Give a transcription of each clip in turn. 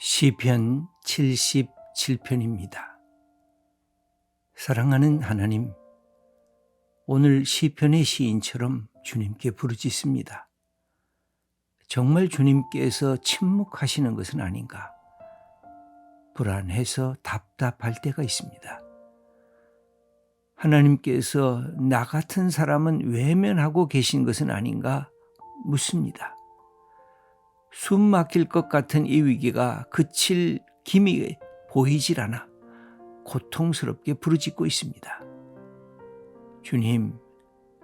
시편 77편입니다. 사랑하는 하나님, 오늘 시편의 시인처럼 주님께 부르짖습니다. 정말 주님께서 침묵하시는 것은 아닌가? 불안해서 답답할 때가 있습니다. 하나님께서 나 같은 사람은 외면하고 계신 것은 아닌가 묻습니다. 숨 막힐 것 같은 이 위기가 그칠 기미 보이질 않아 고통스럽게 부르짖고 있습니다. 주님,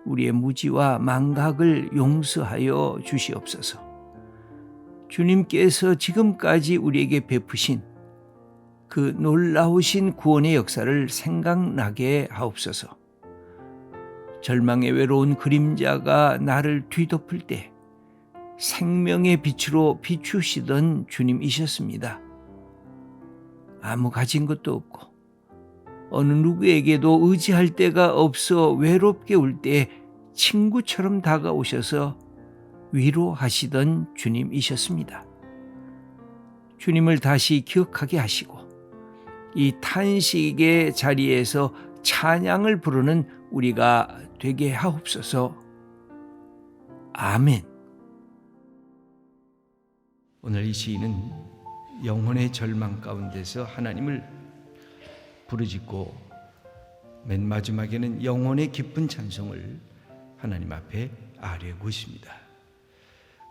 우리의 무지와 망각을 용서하여 주시옵소서. 주님께서 지금까지 우리에게 베푸신 그 놀라우신 구원의 역사를 생각나게 하옵소서. 절망의 외로운 그림자가 나를 뒤덮을 때 생명의 빛으로 비추시던 주님이셨습니다. 아무 가진 것도 없고 어느 누구에게도 의지할 데가 없어 외롭게 울 때 친구처럼 다가오셔서 위로하시던 주님이셨습니다. 주님을 다시 기억하게 하시고 이 탄식의 자리에서 찬양을 부르는 우리가 되게 하옵소서. 아멘. 오늘 이 시인은 영혼의 절망 가운데서 하나님을 부르짖고 맨 마지막에는 영혼의 기쁜 찬송을 하나님 앞에 아뢰고 있습니다.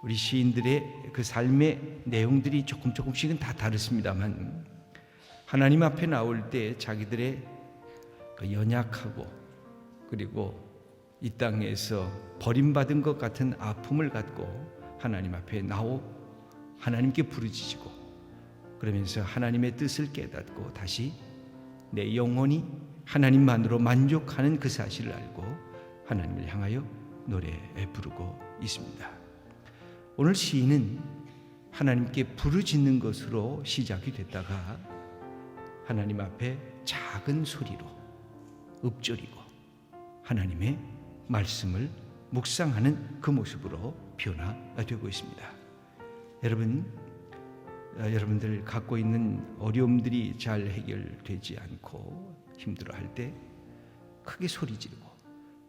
우리 시인들의 그 삶의 내용들이 조금씩은 다 다르습니다만 하나님 앞에 나올 때 자기들의 그 연약하고 그리고 이 땅에서 버림받은 것 같은 아픔을 갖고 하나님 앞에 하나님께 부르짖고 그러면서 하나님의 뜻을 깨닫고 다시 내 영혼이 하나님만으로 만족하는 그 사실을 알고 하나님을 향하여 노래에 부르고 있습니다. 오늘 시인은 하나님께 부르짖는 것으로 시작이 됐다가 하나님 앞에 작은 소리로 읊조리고 하나님의 말씀을 묵상하는 그 모습으로 변화되고 있습니다. 여러분들 갖고 있는 어려움들이 잘 해결되지 않고 힘들어할 때 크게 소리 지르고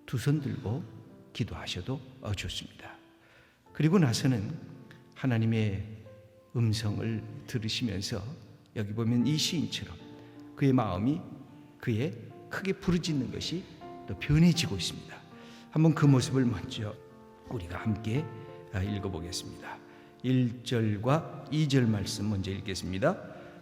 두 손 들고 기도하셔도 좋습니다. 그리고 나서는 하나님의 음성을 들으시면서 여기 보면 이 시인처럼 그의 마음이 그의 크게 부르짖는 것이 또 변해지고 있습니다. 한번 그 모습을 먼저 우리가 함께 읽어보겠습니다. 1절과 2절 말씀 먼저 읽겠습니다.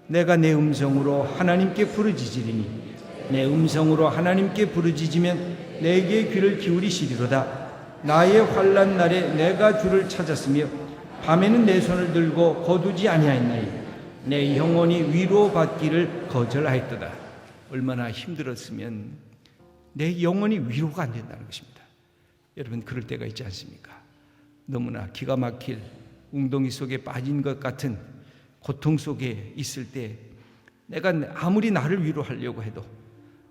내가 내 음성으로 하나님께 부르짖으리니 내 음성으로 하나님께 부르짖으면 내게 귀를 기울이시리로다. 나의 환난 날에 내가 주를 찾았으며 밤에는 내 손을 들고 거두지 아니하였나니 내 영혼이 위로받기를 거절하였도다. 얼마나 힘들었으면 내 영혼이 위로가 안 된다는 것입니다. 여러분 그럴 때가 있지 않습니까? 너무나 기가 막힐 웅덩이 속에 빠진 것 같은 고통 속에 있을 때 내가 아무리 나를 위로하려고 해도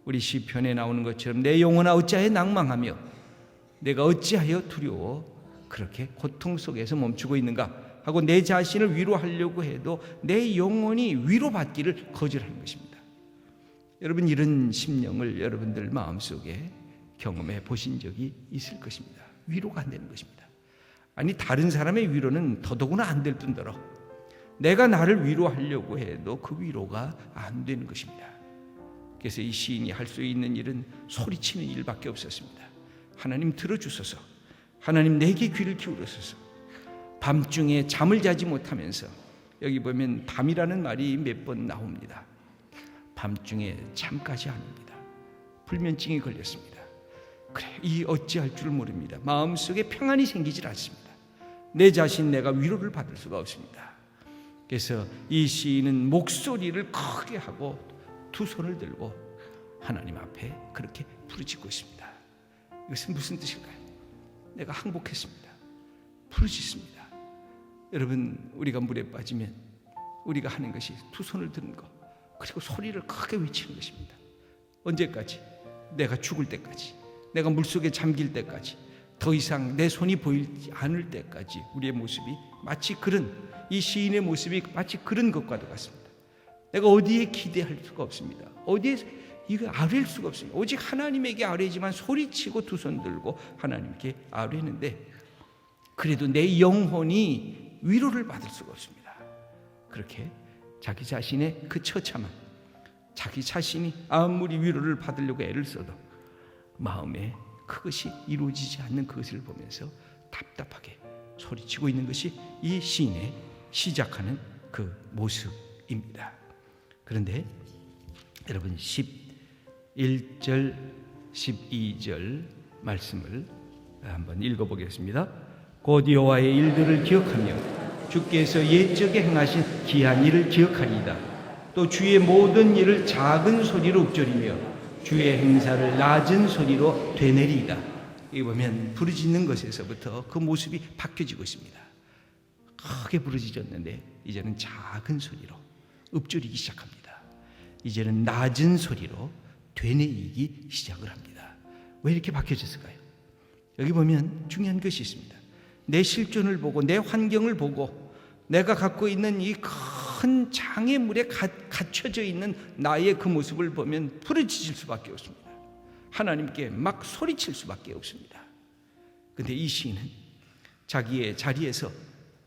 우리 시편에 나오는 것처럼 내 영혼아 어찌하여 낭망하며 내가 어찌하여 두려워 그렇게 고통 속에서 멈추고 있는가 하고 내 자신을 위로하려고 해도 내 영혼이 위로받기를 거절하는 것입니다. 여러분 이런 심령을 여러분들 마음속에 경험해 보신 적이 있을 것입니다. 위로가 안 되는 것입니다. 아니 다른 사람의 위로는 더더구나 안 될 뿐더러 내가 나를 위로하려고 해도 그 위로가 안 되는 것입니다. 그래서 이 시인이 할 수 있는 일은 소리치는 일밖에 없었습니다. 하나님 들어주소서. 하나님 내게 귀를 기울여소서. 밤중에 잠을 자지 못하면서 여기 보면 밤이라는 말이 몇 번 나옵니다. 밤중에 잠까지 합니다. 불면증이 걸렸습니다. 그래, 이 어찌할 줄 모릅니다. 마음속에 평안이 생기질 않습니다. 내 자신 내가 위로를 받을 수가 없습니다. 그래서 이 시인은 목소리를 크게 하고 두 손을 들고 하나님 앞에 그렇게 부르짖고 있습니다. 이것은 무슨 뜻일까요? 내가 항복했습니다. 부르짖습니다. 여러분 우리가 물에 빠지면 우리가 하는 것이 두 손을 드는 것 그리고 소리를 크게 외치는 것입니다. 언제까지? 내가 죽을 때까지, 내가 물속에 잠길 때까지 더 이상 내 손이 보이지 않을 때까지 우리의 모습이 마치 그런, 이 시인의 모습이 마치 그런 것과도 같습니다. 내가 어디에 기대할 수가 없습니다. 어디에 이거 아뢰일 수가 없습니다. 오직 하나님에게 아뢰지만 소리치고 두 손 들고 하나님께 아뢰는데 그래도 내 영혼이 위로를 받을 수가 없습니다. 그렇게 자기 자신의 그 처참함, 자기 자신이 아무리 위로를 받으려고 애를 써도 마음에 그것이 이루어지지 않는 그것을 보면서 답답하게 소리치고 있는 것이 이 시인의 시작하는 그 모습입니다. 그런데 여러분 11절 12절 말씀을 한번 읽어보겠습니다. 곧 여호와의 일들을 기억하며 주께서 옛적에 행하신 기한 일을 기억하리이다. 또 주의 모든 일을 작은 소리로 읊조리며 주의 행사를 낮은 소리로 되뇌리이다. 여기 보면 부르짖는 것에서부터 그 모습이 바뀌어지고 있습니다. 크게 부르짖었는데 이제는 작은 소리로 읊조리기 시작합니다. 이제는 낮은 소리로 되뇌이기 시작을 합니다. 왜 이렇게 바뀌어졌을까요? 여기 보면 중요한 것이 있습니다. 내 실존을 보고 내 환경을 보고 내가 갖고 있는 이 큰 장애물에 갇혀져 있는 나의 그 모습을 보면 부르짖을 수밖에 없습니다. 하나님께 막 소리칠 수밖에 없습니다. 그런데 이 시인은 자기의 자리에서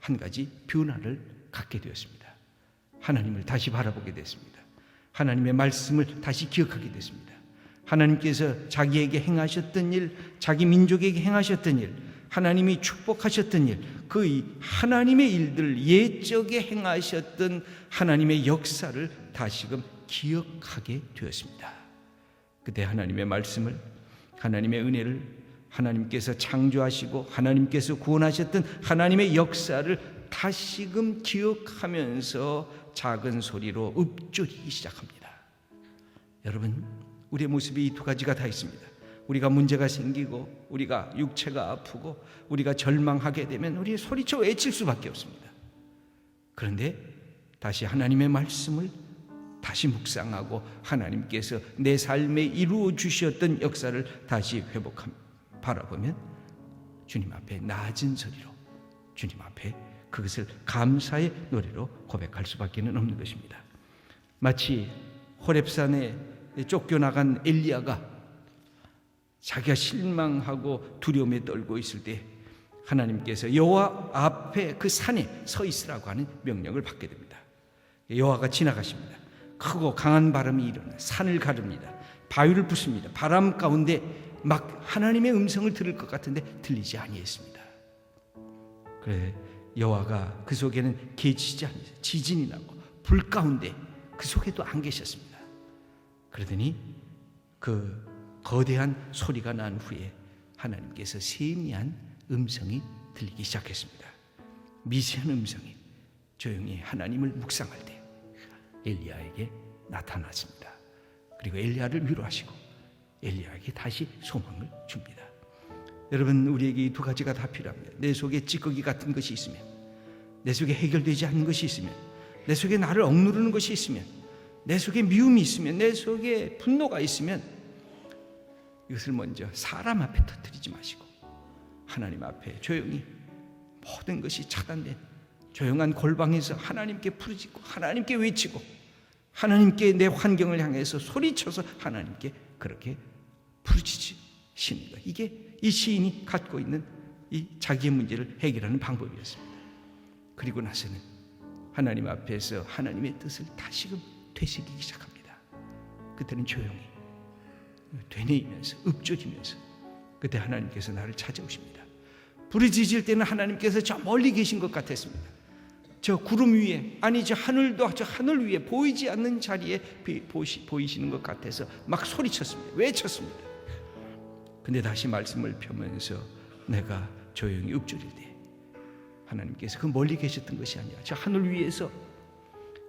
한 가지 변화를 갖게 되었습니다. 하나님을 다시 바라보게 됐습니다. 하나님의 말씀을 다시 기억하게 됐습니다. 하나님께서 자기에게 행하셨던 일, 자기 민족에게 행하셨던 일, 하나님이 축복하셨던 일, 그 하나님의 일들, 옛적에 행하셨던 하나님의 역사를 다시금 기억하게 되었습니다. 그때 하나님의 말씀을, 하나님의 은혜를, 하나님께서 창조하시고 하나님께서 구원하셨던 하나님의 역사를 다시금 기억하면서 작은 소리로 읊조리기 시작합니다. 여러분, 우리의 모습이 이 두 가지가 다 있습니다. 우리가 문제가 생기고 우리가 육체가 아프고 우리가 절망하게 되면 우리 소리쳐 외칠 수밖에 없습니다. 그런데 다시 하나님의 말씀을 다시 묵상하고 하나님께서 내 삶에 이루어 주셨던 역사를 다시 바라보면 주님 앞에 낮은 소리로, 주님 앞에 그것을 감사의 노래로 고백할 수밖에 없는 것입니다. 마치 호렙산에 쫓겨나간 엘리야가 자기가 실망하고 두려움에 떨고 있을 때 하나님께서 여호와 앞에 그 산에 서 있으라고 하는 명령을 받게 됩니다. 여호와가 지나가십니다. 크고 강한 바람이 일어나 산을 가릅니다. 바위를 부숩니다. 바람 가운데 막 하나님의 음성을 들을 것 같은데 들리지 아니했습니다. 그래 여호와가 그 속에는 계시지 않으셔. 지진이 나고 불 가운데 그 속에도 안 계셨습니다. 그러더니 그 거대한 소리가 난 후에 하나님께서 세미한 음성이 들리기 시작했습니다. 미세한 음성이 조용히 하나님을 묵상할 때 엘리야에게 나타났습니다. 그리고 엘리야를 위로하시고 엘리야에게 다시 소망을 줍니다. 여러분, 우리에게 이 두 가지가 다 필요합니다. 내 속에 찌꺼기 같은 것이 있으면, 내 속에 해결되지 않는 것이 있으면, 내 속에 나를 억누르는 것이 있으면, 내 속에 미움이 있으면, 내 속에 분노가 있으면 이것을 먼저 사람 앞에 터뜨리지 마시고 하나님 앞에 조용히 모든 것이 차단된 조용한 골방에서 하나님께 부르짖고 하나님께 외치고 하나님께 내 환경을 향해서 소리쳐서 하나님께 그렇게 부르짖으시는 것, 이게 이 시인이 갖고 있는 이 자기의 문제를 해결하는 방법이었습니다. 그리고 나서는 하나님 앞에서 하나님의 뜻을 다시금 되새기기 시작합니다. 그때는 조용히 되뇌이면서 읊조리면서 그때 하나님께서 나를 찾아오십니다. 부르짖을 때는 하나님께서 저 멀리 계신 것 같았습니다. 저 구름 위에, 아니 저 하늘도 저 하늘 위에 보이지 않는 자리에 보이시는 것 같아서 막 소리쳤습니다. 외쳤습니다. 근데 다시 말씀을 펴면서 내가 조용히 읊조릴 때 하나님께서 그 멀리 계셨던 것이 아니라 저 하늘 위에서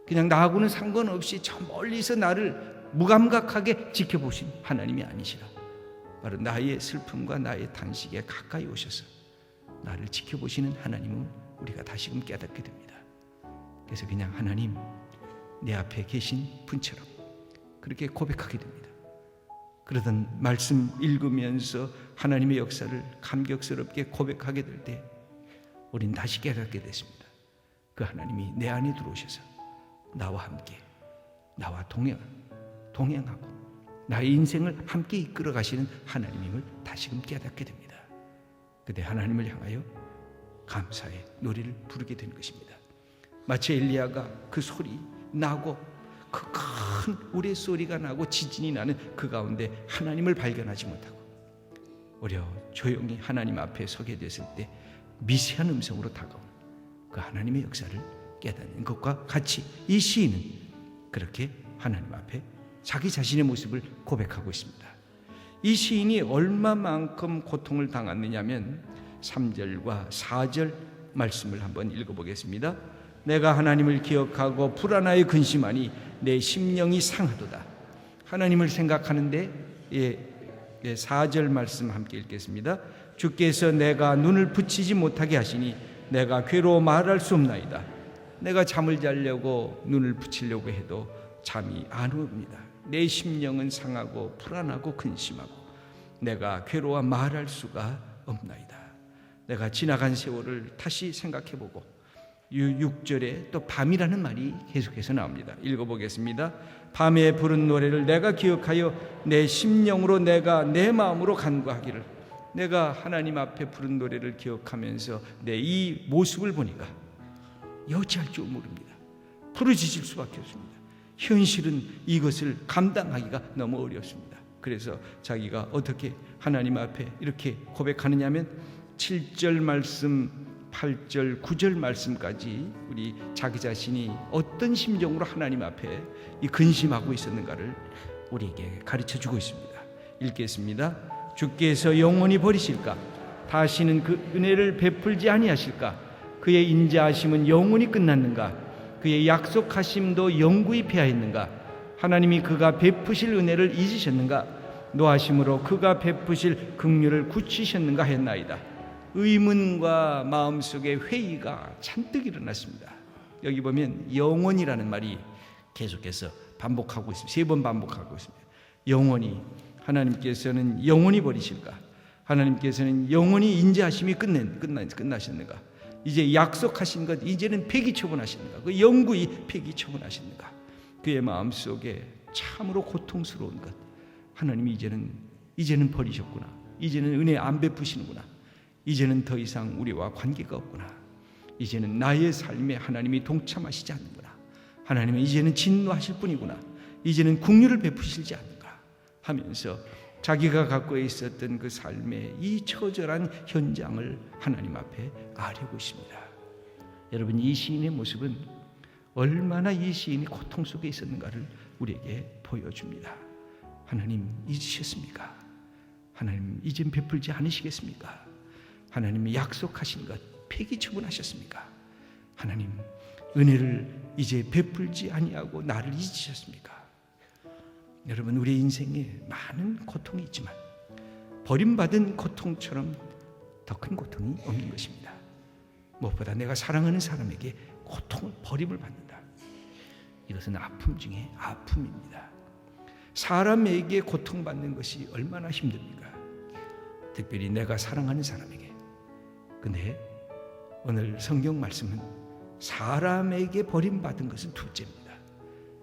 그냥 나하고는 상관없이 저 멀리서 나를 무감각하게 지켜보신 하나님이 아니시라, 바로 나의 슬픔과 나의 탄식에 가까이 오셔서 나를 지켜보시는 하나님은 우리가 다시금 깨닫게 됩니다. 그래서 그냥 하나님, 내 앞에 계신 분처럼 그렇게 고백하게 됩니다. 그러던 말씀 읽으면서 하나님의 역사를 감격스럽게 고백하게 될 때 우린 다시 깨닫게 됐습니다. 그 하나님이 내 안에 들어오셔서 나와 함께, 나와 동행하고 나의 인생을 함께 이끌어 가시는 하나님임을 다시금 깨닫게 됩니다. 그때 하나님을 향하여 감사의 노래를 부르게 된 것입니다. 마치 엘리야가 그 소리 나고 그 큰 우레소리가 나고 지진이 나는 그 가운데 하나님을 발견하지 못하고 오히려 조용히 하나님 앞에 서게 됐을 때 미세한 음성으로 다가오는 그 하나님의 역사를 깨닫는 것과 같이 이 시인은 그렇게 하나님 앞에 자기 자신의 모습을 고백하고 있습니다. 이 시인이 얼마만큼 고통을 당했느냐면 3절과 4절 말씀을 한번 읽어보겠습니다. 내가 하나님을 기억하고 불안하여 근심하니 내 심령이 상하도다. 하나님을 생각하는데 4절 말씀 함께 읽겠습니다. 주께서 내가 눈을 붙이지 못하게 하시니 내가 괴로워 말할 수 없나이다. 내가 잠을 자려고 눈을 붙이려고 해도 잠이 안 옵니다. 내 심령은 상하고 불안하고 근심하고 내가 괴로워 말할 수가 없나이다. 내가 지나간 세월을 다시 생각해보고 6절에 또 밤이라는 말이 계속해서 나옵니다. 읽어보겠습니다. 밤에 부른 노래를 내가 기억하여 내 심령으로 내가 내 마음으로 간구하기를. 내가 하나님 앞에 부른 노래를 기억하면서 내 이 모습을 보니까 어찌할 줄 모릅니다. 부르짖을 수밖에 없습니다. 현실은 이것을 감당하기가 너무 어렵습니다. 그래서 자기가 어떻게 하나님 앞에 이렇게 고백하느냐면 7절 말씀 8절 9절 말씀까지 우리 자기 자신이 어떤 심정으로 하나님 앞에 이 근심하고 있었는가를 우리에게 가르쳐주고 있습니다. 읽겠습니다. 주께서 영원히 버리실까? 다시는 그 은혜를 베풀지 아니하실까? 그의 인자하심은 영원히 끝났는가? 그의 약속하심도 영구히 패하였는가? 하나님이 그가 베푸실 은혜를 잊으셨는가? 노하심으로 그가 베푸실 긍휼을 굳히셨는가 했나이다. 의문과 마음속에 회의가 잔뜩 일어났습니다. 여기 보면 영원이라는 말이 계속해서 반복하고 있습니다. 3번 반복하고 있습니다. 영원히, 하나님께서는 영원히 버리실까? 하나님께서는 영원히 인자하심이 끝나셨는가? 이제 약속하신 것 이제는 폐기 처분하시는가? 그 영구히 폐기 처분하시는가? 그의 마음속에 참으로 고통스러운 것, 하나님이 이제는 버리셨구나. 이제는 은혜 안 베푸시는구나. 이제는 더 이상 우리와 관계가 없구나. 이제는 나의 삶에 하나님이 동참하시지 않는구나. 하나님은 이제는 진노하실 뿐이구나. 이제는 긍휼을 베푸시지 않는가 하면서 자기가 갖고 있었던 그 삶의 이 처절한 현장을 하나님 앞에 아뢰고 있습니다. 여러분, 이 시인의 모습은 얼마나 이 시인이 고통 속에 있었는가를 우리에게 보여줍니다. 하나님 잊으셨습니까? 하나님 이젠 베풀지 않으시겠습니까? 하나님이 약속하신 것 폐기 처분하셨습니까? 하나님 은혜를 이제 베풀지 아니하고 나를 잊으셨습니까? 여러분, 우리 인생에 많은 고통이 있지만 버림받은 고통처럼 더 큰 고통이 없는 것입니다. 무엇보다 내가 사랑하는 사람에게 고통을 버림을 받는다. 이것은 아픔 중에 아픔입니다. 사람에게 고통받는 것이 얼마나 힘듭니까? 특별히 내가 사랑하는 사람에게. 근데 오늘 성경 말씀은 사람에게 버림받은 것은 둘째입니다.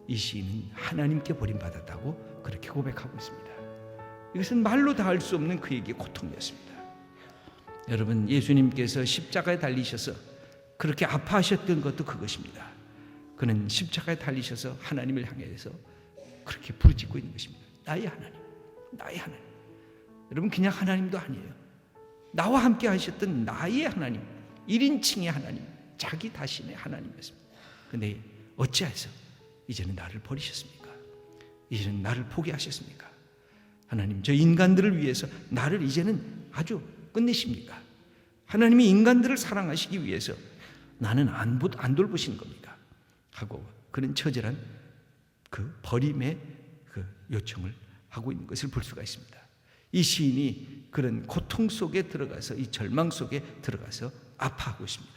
이 시인은 하나님께 버림받았다고 그렇게 고백하고 있습니다. 이것은 말로 다 할 수 없는 그에게 고통이었습니다. 여러분, 예수님께서 십자가에 달리셔서 그렇게 아파하셨던 것도 그것입니다. 그는 십자가에 달리셔서 하나님을 향해서 그렇게 부르짖고 있는 것입니다. 나의 하나님, 나의 하나님. 여러분, 그냥 하나님도 아니에요. 나와 함께 하셨던 나의 하나님, 1인칭의 하나님, 자기 자신의 하나님이었습니다. 그런데 어찌해서 이제는 나를 버리셨습니까? 이제는 나를 포기하셨습니까? 하나님, 저 인간들을 위해서 나를 이제는 아주 끝내십니까? 하나님이 인간들을 사랑하시기 위해서 나는 안 돌보시는 겁니까? 하고 그런 처절한 그 버림의 그 요청을 하고 있는 것을 볼 수가 있습니다. 이 시인이 그런 고통 속에 들어가서, 이 절망 속에 들어가서 아파하고 있습니다.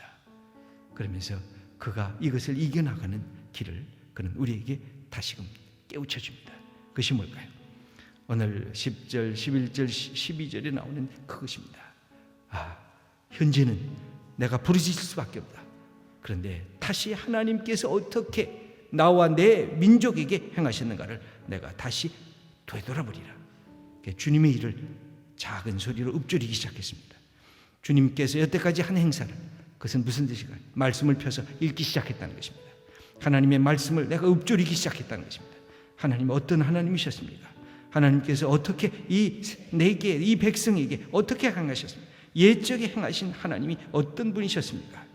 그러면서 그가 이것을 이겨나가는 길을 그는 우리에게 다시금 깨우쳐 줍니다. 그것이 뭘까요? 오늘 10절, 11절, 12절에 나오는 그것입니다. 현재는 내가 부르짖을 수밖에 없다. 그런데 다시 하나님께서 어떻게 나와 내 민족에게 행하셨는가를 내가 다시 되돌아보리라. 주님의 일을 작은 소리로 읊조리기 시작했습니다. 주님께서 여태까지 한 행사를, 그것은 무슨 뜻일까요? 말씀을 펴서 읽기 시작했다는 것입니다. 하나님의 말씀을 내가 읊조리기 시작했다는 것입니다. 하나님은 어떤 하나님이셨습니까? 하나님께서 어떻게 내게, 이 백성에게 어떻게 행하셨습니까? 옛적에 행하신 하나님이 어떤 분이셨습니까?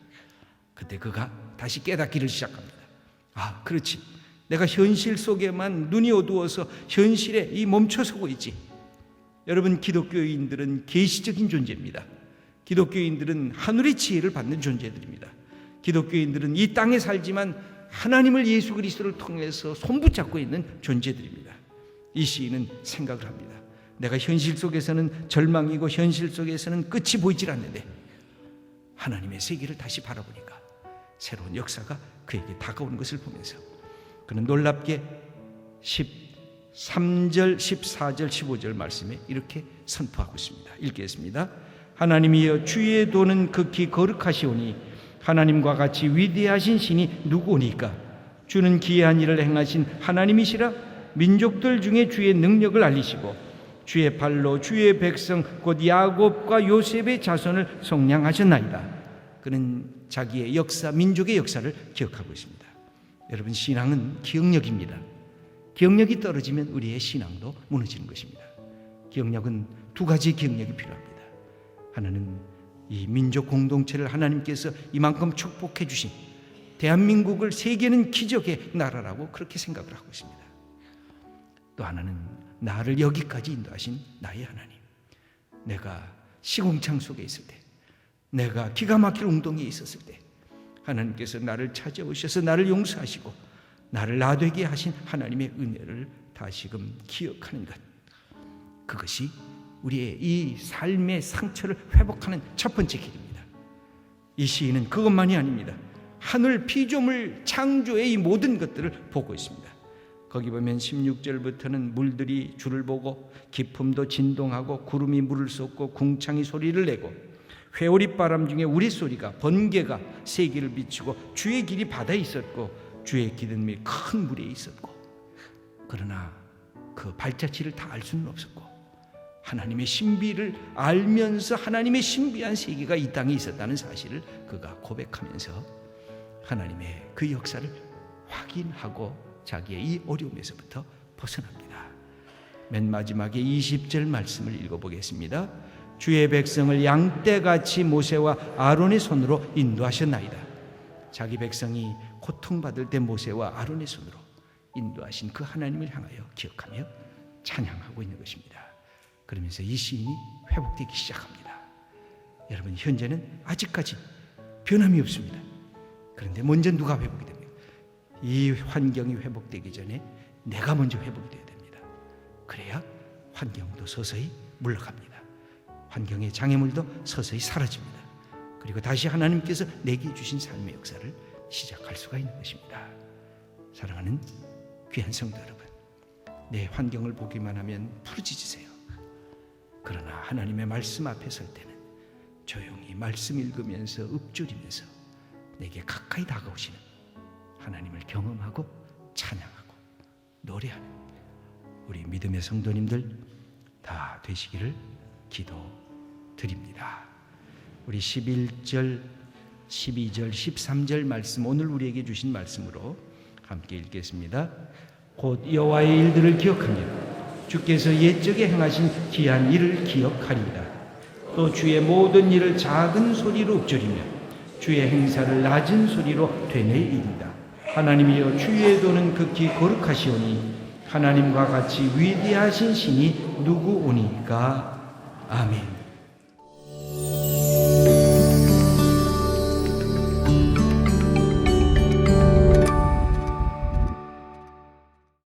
그때 그가 다시 깨닫기를 시작합니다. 그렇지, 내가 현실 속에만 눈이 어두워서 현실에 멈춰서고 있지. 여러분, 기독교인들은 계시적인 존재입니다. 기독교인들은 하늘의 지혜를 받는 존재들입니다. 기독교인들은 이 땅에 살지만 하나님을, 예수 그리스도를 통해서 손붙잡고 있는 존재들입니다. 이 시인은 생각을 합니다. 내가 현실 속에서는 절망이고 현실 속에서는 끝이 보이질 않는데 하나님의 세계를 다시 바라보니까 새로운 역사가 그에게 다가오는 것을 보면서 그는 놀랍게 13절, 14절, 15절 말씀에 이렇게 선포하고 있습니다. 읽겠습니다. 하나님이여, 주의 도는 극히 거룩하시오니 하나님과 같이 위대하신 신이 누구오니까? 주는 기이한 일을 행하신 하나님이시라. 민족들 중에 주의 능력을 알리시고 주의 발로 주의 백성 곧 야곱과 요셉의 자손을 속량하셨나이다. 그는 자기의 역사, 민족의 역사를 기억하고 있습니다. 여러분, 신앙은 기억력입니다. 기억력이 떨어지면 우리의 신앙도 무너지는 것입니다. 기억력은 두 가지 기억력이 필요합니다. 하나는 이 민족 공동체를 하나님께서 이만큼 축복해 주신, 대한민국을 세계는 기적의 나라라고 그렇게 생각을 하고 있습니다. 또 하나는 나를 여기까지 인도하신 나의 하나님. 내가 시궁창 속에 있을 때, 내가 기가 막힐 웅덩이에 있었을 때 하나님께서 나를 찾아오셔서 나를 용서하시고 나를 나되게 하신 하나님의 은혜를 다시금 기억하는 것, 그것이 우리의 이 삶의 상처를 회복하는 첫 번째 길입니다. 이 시인은 그것만이 아닙니다. 하늘 피조물 창조의 이 모든 것들을 보고 있습니다. 거기 보면 16절부터는 물들이 주를 보고 기품도 진동하고 구름이 물을 쏟고 궁창이 소리를 내고 회오리 바람 중에 우레소리가, 번개가 세기를 비추고 주의 길이 바다에 있었고 주의 기름이 큰 물에 있었고, 그러나 그 발자취를 다 알 수는 없었고 하나님의 신비를 알면서 하나님의 신비한 세계가 이 땅에 있었다는 사실을 그가 고백하면서 하나님의 그 역사를 확인하고 자기의 이 어려움에서부터 벗어납니다. 맨 마지막에 20절 말씀을 읽어보겠습니다. 주의 백성을 양떼같이 모세와 아론의 손으로 인도하셨나이다. 자기 백성이 고통받을 때 모세와 아론의 손으로 인도하신 그 하나님을 향하여 기억하며 찬양하고 있는 것입니다. 그러면서 이 시인이 회복되기 시작합니다. 여러분, 현재는 아직까지 변함이 없습니다. 그런데 먼저 누가 회복이 됩니까? 이 환경이 회복되기 전에 내가 먼저 회복이 되어야 됩니다. 그래야 환경도 서서히 물러갑니다. 환경의 장애물도 서서히 사라집니다. 그리고 다시 하나님께서 내게 주신 삶의 역사를 시작할 수가 있는 것입니다. 사랑하는 귀한 성도 여러분, 내 환경을 보기만 하면 부르짖으세요. 그러나 하나님의 말씀 앞에 설 때는 조용히 말씀 읽으면서 읊조리면서 내게 가까이 다가오시는 하나님을 경험하고 찬양하고 노래하는 우리 믿음의 성도님들 다 되시기를 기도드립니다. 우리 11절, 12절, 13절 말씀, 오늘 우리에게 주신 말씀으로 함께 읽겠습니다. 곧 여호와의 일들을 기억하며 주께서 옛적에 행하신 귀한 일을 기억하리이다. 또 주의 모든 일을 작은 소리로 읊조리며 주의 행사를 낮은 소리로 되뇌이리이다. 하나님이여, 주의 도는 극히 거룩하시오니 하나님과 같이 위대하신 신이 누구오니까? 아멘.